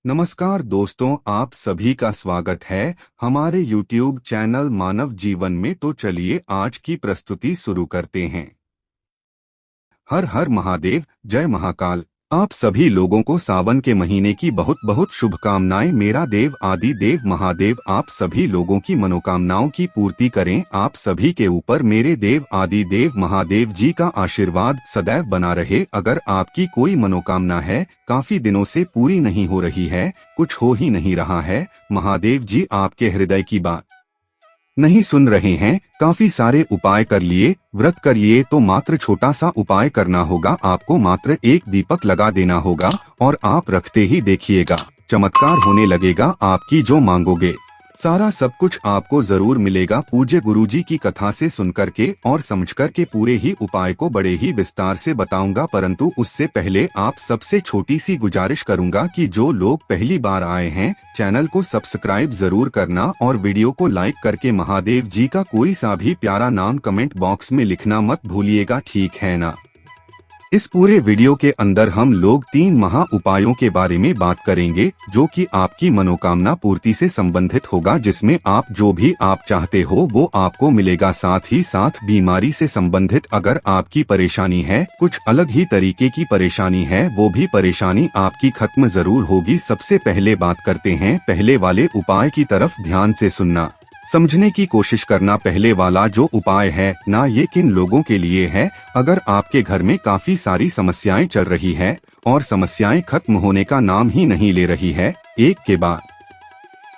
नमस्कार दोस्तों, आप सभी का स्वागत है हमारे YouTube चैनल मानव जीवन में। तो चलिए आज की प्रस्तुति शुरू करते हैं। हर हर महादेव, जय महाकाल। आप सभी लोगों को सावन के महीने की बहुत बहुत शुभकामनाएं। मेरा देव आदि देव महादेव आप सभी लोगों की मनोकामनाओं की पूर्ति करें। आप सभी के ऊपर मेरे देव आदि देव महादेव जी का आशीर्वाद सदैव बना रहे। अगर आपकी कोई मनोकामना है, काफी दिनों से पूरी नहीं हो रही है, कुछ हो ही नहीं रहा है, महादेव जी आपके हृदय की बात नहीं सुन रहे हैं, काफी सारे उपाय कर लिए, व्रत करिए, तो मात्र छोटा सा उपाय करना होगा। आपको मात्र एक दीपक लगा देना होगा और आप रखते ही देखिएगा, चमत्कार होने लगेगा। आपकी जो मांगोगे सारा सब कुछ आपको जरूर मिलेगा। पूज्य गुरुजी की कथा से सुनकर के और समझकर के पूरे ही उपाय को बड़े ही विस्तार से बताऊंगा, परंतु उससे पहले आप सबसे छोटी सी गुजारिश करूंगा कि जो लोग पहली बार आए हैं, चैनल को सब्सक्राइब जरूर करना और वीडियो को लाइक करके महादेव जी का कोई सा भी प्यारा नाम कमेंट बॉक्स में लिखना मत भूलिएगा, ठीक है ना। इस पूरे वीडियो के अंदर हम लोग 3 महा उपायों के बारे में बात करेंगे, जो कि आपकी मनोकामना पूर्ति से संबंधित होगा, जिसमें आप जो भी आप चाहते हो वो आपको मिलेगा। साथ ही साथ बीमारी से संबंधित अगर आपकी परेशानी है, कुछ अलग ही तरीके की परेशानी है, वो भी परेशानी आपकी खत्म जरूर होगी। सबसे पहले बात करते हैं पहले वाले उपाय की तरफ। ध्यान से सुनना, समझने की कोशिश करना। पहले वाला जो उपाय है ना, ये किन लोगों के लिए है? अगर आपके घर में काफी सारी समस्याएं चल रही है और समस्याएं खत्म होने का नाम ही नहीं ले रही है, एक के बाद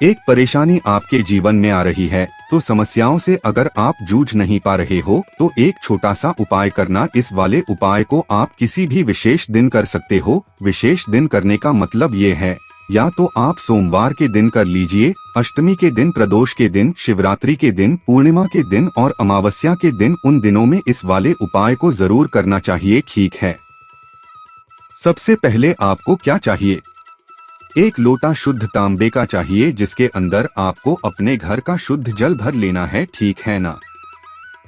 एक परेशानी आपके जीवन में आ रही है, तो समस्याओं से अगर आप जूझ नहीं पा रहे हो, तो एक छोटा सा उपाय करना। इस वाले उपाय को आप किसी भी विशेष दिन कर सकते हो। विशेष दिन करने का मतलब ये है, या तो आप सोमवार के दिन कर लीजिए, अष्टमी के दिन, प्रदोष के दिन, शिवरात्रि के दिन, पूर्णिमा के दिन और अमावस्या के दिन। उन दिनों में इस वाले उपाय को जरूर करना चाहिए, ठीक है। सबसे पहले आपको क्या चाहिए? एक लोटा शुद्ध तांबे का चाहिए, जिसके अंदर आपको अपने घर का शुद्ध जल भर लेना है, ठीक है ना।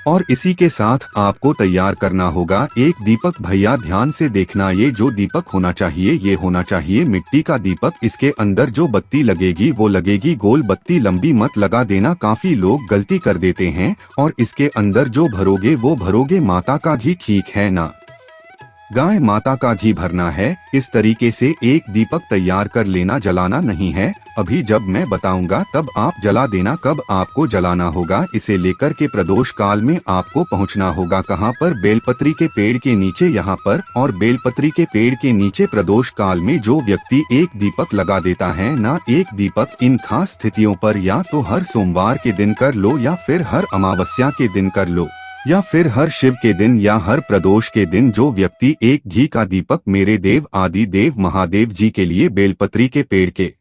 और इसी के साथ आपको तैयार करना होगा एक दीपक। भैया ध्यान से देखना, ये जो दीपक होना चाहिए, ये होना चाहिए मिट्टी का दीपक। इसके अंदर जो बत्ती लगेगी वो लगेगी गोल बत्ती, लंबी मत लगा देना, काफी लोग गलती कर देते हैं। और इसके अंदर जो भरोगे वो भरोगे माता का घी, ठीक है ना। गाय माता का घी भरना है। इस तरीके से एक दीपक तैयार कर लेना, जलाना नहीं है। अभी जब मैं बताऊंगा तब आप जला देना। कब आपको जलाना होगा? इसे लेकर के प्रदोष काल में आपको पहुंचना होगा। कहां पर? बेलपत्री के पेड़ के नीचे, यहाँ पर। और बेलपत्री के पेड़ के नीचे प्रदोष काल में जो व्यक्ति एक दीपक लगा देता है ना, एक दीपक, इन खास स्थितियों पर या तो हर सोमवार के दिन कर लो, या फिर हर अमावस्या के दिन कर लो, या फिर हर शिव के दिन, या हर प्रदोष के दिन, जो व्यक्ति एक घी का दीपक मेरे देव आदि देव महादेव जी के लिए बेलपत्री के पेड़ के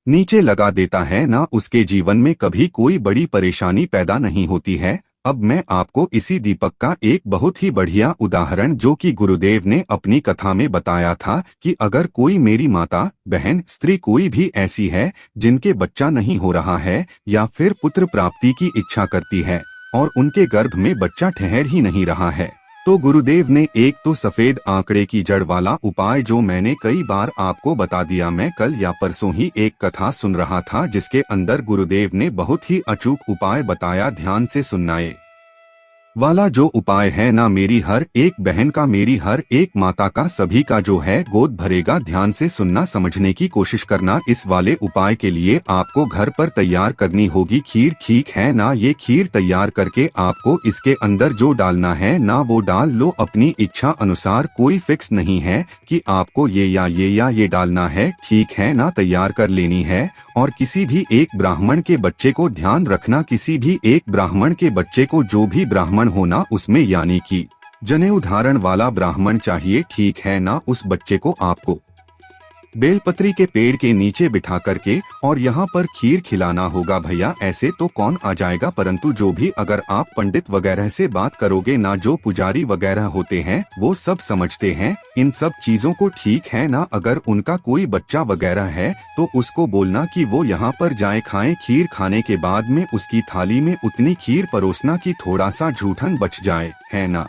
नीचे लगा देता है ना, उसके जीवन में कभी कोई बड़ी परेशानी पैदा नहीं होती है। अब मैं आपको इसी दीपक का एक बहुत ही बढ़िया उदाहरण, जो कि गुरुदेव ने अपनी कथा में बताया था, कि अगर कोई मेरी माता, बहन, स्त्री कोई भी ऐसी है जिनके बच्चा नहीं हो रहा है, या फिर पुत्र प्राप्ति की इच्छा करती है और उनके गर्भ में बच्चा ठहर ही नहीं रहा है, तो गुरुदेव ने एक तो सफेद आंकड़े की जड़ वाला उपाय, जो मैंने कई बार आपको बता दिया। मैं कल या परसों ही एक कथा सुन रहा था, जिसके अंदर गुरुदेव ने बहुत ही अचूक उपाय बताया। ध्यान से सुनना, ये वाला जो उपाय है ना, मेरी हर एक बहन का, मेरी हर एक माता का, सभी का जो है गोद भरेगा। ध्यान से सुनना, समझने की कोशिश करना। इस वाले उपाय के लिए आपको घर पर तैयार करनी होगी खीर, ठीक है ना। ये खीर तैयार करके आपको इसके अंदर जो डालना है ना, वो डाल लो अपनी इच्छा अनुसार। कोई फिक्स नहीं है कि आपको ये या ये डालना है, ठीक है ना। तैयार कर लेनी है और किसी भी एक ब्राह्मण के बच्चे को, ध्यान रखना, किसी भी एक ब्राह्मण के बच्चे को, जो भी ब्राह्मण होना उसमें, यानी कि जनेऊ धारण वाला ब्राह्मण चाहिए, ठीक है ना। उस बच्चे को आपको बेलपत्री के पेड़ के नीचे बिठा करके और यहाँ पर खीर खिलाना होगा। भैया ऐसे तो कौन आ जाएगा, परंतु जो भी, अगर आप पंडित वगैरह से बात करोगे ना, जो पुजारी वगैरह होते हैं, वो सब समझते हैं इन सब चीजों को, ठीक है ना। अगर उनका कोई बच्चा वगैरह है तो उसको बोलना कि वो यहाँ पर जाए, खाएं। खीर खाने के बाद में उसकी थाली में उतनी खीर परोसना कि थोड़ा सा जूठन बच जाए, है ना।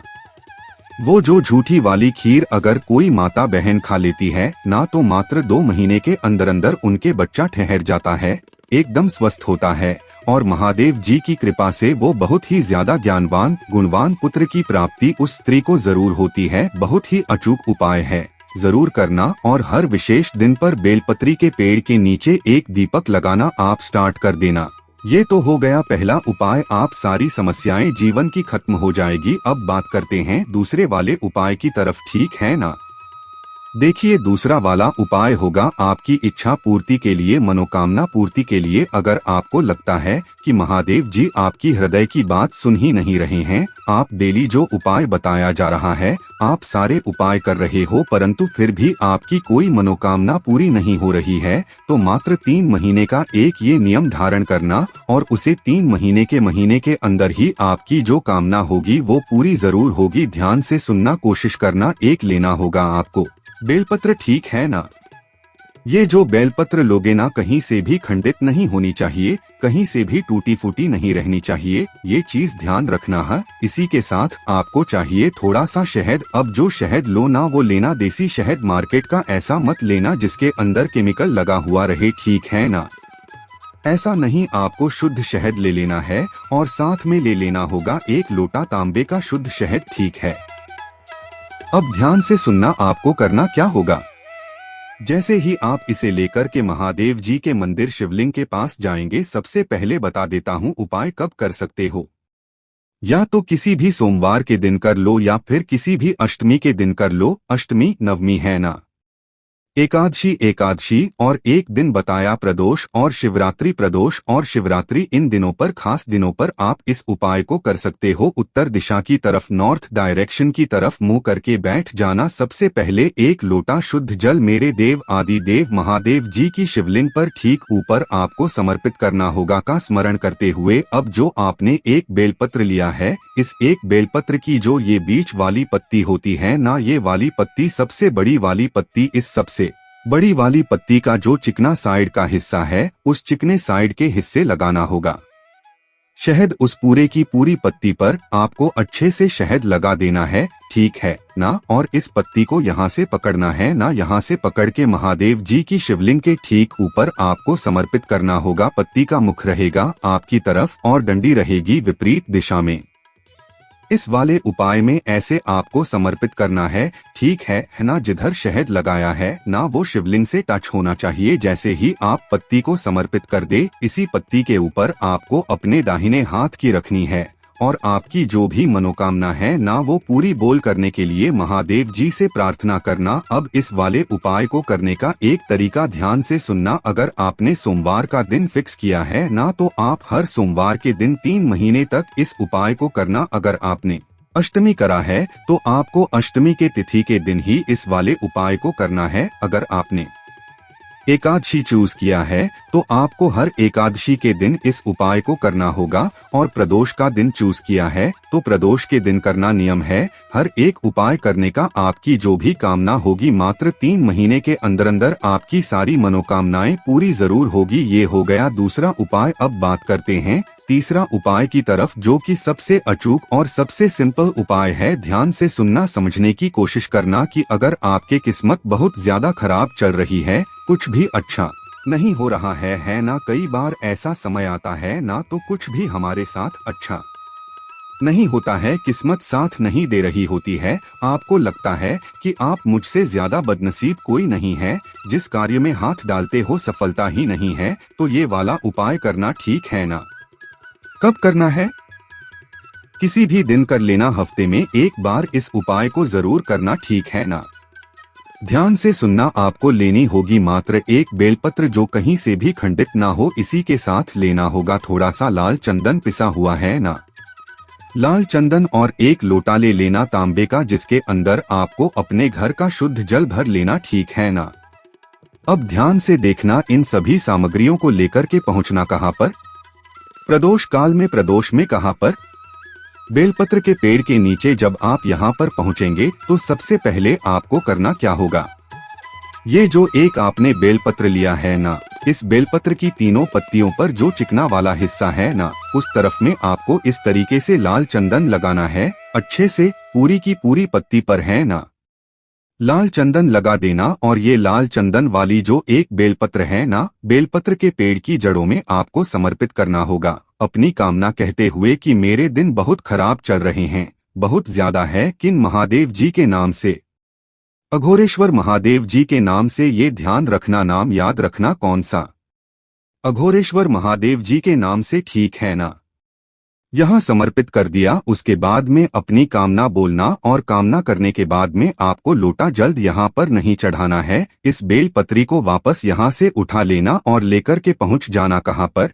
वो जो झूठी वाली खीर अगर कोई माता बहन खा लेती है ना, तो मात्र 2 महीने के अंदर अंदर उनके बच्चा ठहर जाता है, एकदम स्वस्थ होता है और महादेव जी की कृपा से वो बहुत ही ज्यादा ज्ञानवान गुणवान पुत्र की प्राप्ति उस स्त्री को जरूर होती है। बहुत ही अचूक उपाय है, जरूर करना। और हर विशेष दिन पर बेलपत्री के पेड़ के नीचे एक दीपक लगाना आप स्टार्ट कर देना। ये तो हो गया पहला उपाय, आप सारी समस्याएं जीवन की खत्म हो जाएगी। अब बात करते हैं दूसरे वाले उपाय की तरफ, ठीक है ना। देखिए दूसरा वाला उपाय होगा आपकी इच्छा पूर्ति के लिए, मनोकामना पूर्ति के लिए। अगर आपको लगता है कि महादेव जी आपकी हृदय की बात सुन ही नहीं रहे हैं, आप डेली जो उपाय बताया जा रहा है आप सारे उपाय कर रहे हो, परंतु फिर भी आपकी कोई मनोकामना पूरी नहीं हो रही है, तो मात्र 3 महीने का एक ये नियम धारण करना और उसे 3 महीने के अंदर ही आपकी जो कामना होगी वो पूरी जरूर होगी। ध्यान से सुनना, कोशिश करना, एक लेना होगा आपको बेलपत्र, ठीक है ना। ये जो बेलपत्र लोगे ना, कहीं से भी खंडित नहीं होनी चाहिए, कहीं से भी टूटी फूटी नहीं रहनी चाहिए, ये चीज ध्यान रखना है। इसी के साथ आपको चाहिए थोड़ा सा शहद। अब जो शहद लो ना वो लेना देसी शहद, मार्केट का ऐसा मत लेना जिसके अंदर केमिकल लगा हुआ रहे, ठीक है ना। ऐसा नहीं, आपको शुद्ध शहद ले लेना है और साथ में ले लेना होगा 1 लोटा तांबे का शुद्ध शहद, ठीक है। अब ध्यान से सुनना, आपको करना क्या होगा। जैसे ही आप इसे लेकर के महादेव जी के मंदिर शिवलिंग के पास जाएंगे, सबसे पहले बता देता हूँ उपाय कब कर सकते हो। या तो किसी भी सोमवार के दिन कर लो या फिर किसी भी अष्टमी के दिन कर लो। अष्टमी, नवमी है ना, एकादशी और एक दिन बताया प्रदोष और शिवरात्रि। प्रदोष और शिवरात्रि, इन दिनों पर, खास दिनों पर आप इस उपाय को कर सकते हो। उत्तर दिशा की तरफ, नॉर्थ डायरेक्शन की तरफ मुंह करके बैठ जाना। सबसे पहले 1 लोटा शुद्ध जल मेरे देव आदि देव महादेव जी की शिवलिंग पर ठीक ऊपर आपको समर्पित करना होगा, का स्मरण करते हुए। अब जो आपने एक बेलपत्र लिया है, इस एक बेलपत्र की जो ये बीच वाली पत्ती होती है ना, ये वाली पत्ती, सबसे बड़ी वाली पत्ती, इस सबसे बड़ी वाली पत्ती का जो चिकना साइड का हिस्सा है, उस चिकने साइड के हिस्से लगाना होगा शहद। उस पूरे की पूरी पत्ती पर आपको अच्छे से शहद लगा देना है, ठीक है ना। और इस पत्ती को यहाँ से पकड़ना है ना, यहाँ से पकड़ के महादेव जी की शिवलिंग के ठीक ऊपर आपको समर्पित करना होगा। पत्ती का मुख रहेगा आपकी तरफ और डंडी रहेगी विपरीत दिशा में। इस वाले उपाय में ऐसे आपको समर्पित करना है, ठीक है ना। जिधर शहद लगाया है ना, वो शिवलिंग से टच होना चाहिए। जैसे ही आप पत्ती को समर्पित कर दे, इसी पत्ती के ऊपर आपको अपने दाहिने हाथ की रखनी है और आपकी जो भी मनोकामना है ना, वो पूरी बोल करने के लिए महादेव जी से प्रार्थना करना। अब इस वाले उपाय को करने का एक तरीका, ध्यान से सुनना। अगर आपने सोमवार का दिन फिक्स किया है ना, तो आप हर सोमवार के दिन 3 महीने तक इस उपाय को करना। अगर आपने अष्टमी करा है तो आपको अष्टमी के तिथि के दिन ही इस वाले उपाय को करना है। अगर आपने एकादशी चूज किया है तो आपको हर एकादशी के दिन इस उपाय को करना होगा। और प्रदोष का दिन चूज किया है तो प्रदोष के दिन करना नियम है। हर एक उपाय करने का आपकी जो भी कामना होगी, मात्र 3 महीने के अंदर अंदर आपकी सारी मनोकामनाएं पूरी जरूर होगी। ये हो गया दूसरा उपाय। अब बात करते हैं तीसरा उपाय की तरफ, जो कि सबसे अचूक और सबसे सिंपल उपाय है। ध्यान से सुनना, समझने की कोशिश करना कि अगर आपके किस्मत बहुत ज्यादा खराब चल रही है, कुछ भी अच्छा नहीं हो रहा है ना, कई बार ऐसा समय आता है ना, तो कुछ भी हमारे साथ अच्छा नहीं होता है, किस्मत साथ नहीं दे रही होती है। आपको लगता है कि आप मुझसे ज्यादा बदनसीब कोई नहीं है, जिस कार्य में हाथ डालते हो सफलता ही नहीं है, तो ये वाला उपाय करना, ठीक है ना। कब करना है? किसी भी दिन कर लेना, हफ्ते में एक बार इस उपाय को जरूर करना, ठीक है ना। ध्यान से सुनना, आपको लेनी होगी मात्र 1 बेलपत्र जो कहीं से भी खंडित ना हो। इसी के साथ लेना होगा थोड़ा सा लाल चंदन पिसा हुआ है ना, लाल चंदन, और 1 लोटा ले लेना तांबे का, जिसके अंदर आपको अपने घर का शुद्ध जल भर लेना, ठीक है ना। अब ध्यान से देखना, इन सभी सामग्रियों को लेकर के पहुंचना कहाँ पर? प्रदोष काल में। प्रदोष में कहाँ पर? बेलपत्र के पेड़ के नीचे। जब आप यहाँ पर पहुँचेंगे तो सबसे पहले आपको करना क्या होगा, ये जो एक आपने बेलपत्र लिया है ना, इस बेलपत्र की तीनों पत्तियों पर जो चिकना वाला हिस्सा है ना, उस तरफ में आपको इस तरीके से लाल चंदन लगाना है। अच्छे से पूरी की पूरी पत्ती पर है ना लाल चंदन लगा देना। और ये लाल चंदन वाली जो एक बेलपत्र है ना, बेलपत्र के पेड़ की जड़ों में आपको समर्पित करना होगा, अपनी कामना कहते हुए कि मेरे दिन बहुत खराब चल रहे हैं, बहुत ज्यादा है। किन महादेव जी के नाम से? अघोरेश्वर महादेव जी के नाम से। ये ध्यान रखना, नाम याद रखना कौन सा? अघोरेश्वर महादेव जी के नाम से, ठीक है ना? यहाँ समर्पित कर दिया। उसके बाद में अपनी कामना बोलना और कामना करने के बाद में आपको लोटा जल्द यहाँ पर नहीं चढ़ाना है। इस बेल पत्री को वापस यहाँ से उठा लेना और लेकर के पहुँच जाना कहाँ पर?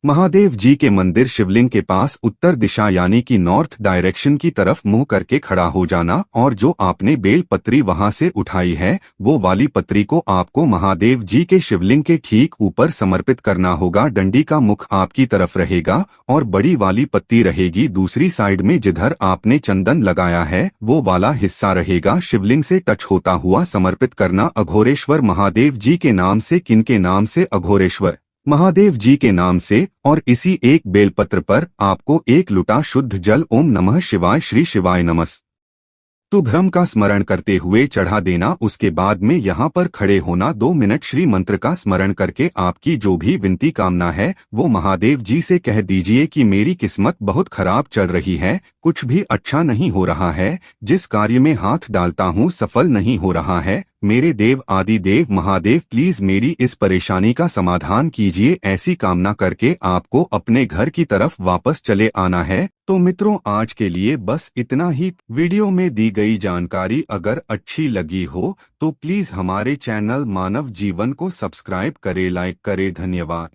महादेव जी के मंदिर शिवलिंग के पास उत्तर दिशा यानी कि नॉर्थ डायरेक्शन की तरफ मुंह करके खड़ा हो जाना। और जो आपने बेल पत्री वहां से उठाई है, वो वाली पत्री को आपको महादेव जी के शिवलिंग के ठीक ऊपर समर्पित करना होगा। डंडी का मुख आपकी तरफ रहेगा और बड़ी वाली पत्ती रहेगी दूसरी साइड में। जिधर आपने चंदन लगाया है वो वाला हिस्सा रहेगा शिवलिंग से टच होता हुआ समर्पित करना। अघोरेश्वर महादेव जी के नाम से। किनके नाम से? अघोरेश्वर महादेव जी के नाम से। और इसी एक बेलपत्र पर आपको एक लुटा शुद्ध जल ओम नमः शिवाय श्री शिवाय नमस् तो भ्रम का स्मरण करते हुए चढ़ा देना। उसके बाद में यहाँ पर खड़े होना 2 मिनट श्री मंत्र का स्मरण करके आपकी जो भी विनती कामना है वो महादेव जी से कह दीजिए कि मेरी किस्मत बहुत खराब चल रही है, कुछ भी अच्छा नहीं हो रहा है, जिस कार्य में हाथ डालता हूँ सफल नहीं हो रहा है। मेरे देव आदि देव महादेव प्लीज मेरी इस परेशानी का समाधान कीजिए। ऐसी कामना करके आपको अपने घर की तरफ वापस चले आना है। तो मित्रों, आज के लिए बस इतना ही। वीडियो में दी गई जानकारी अगर अच्छी लगी हो तो प्लीज हमारे चैनल मानव जीवन को सब्सक्राइब करें, लाइक करें। धन्यवाद।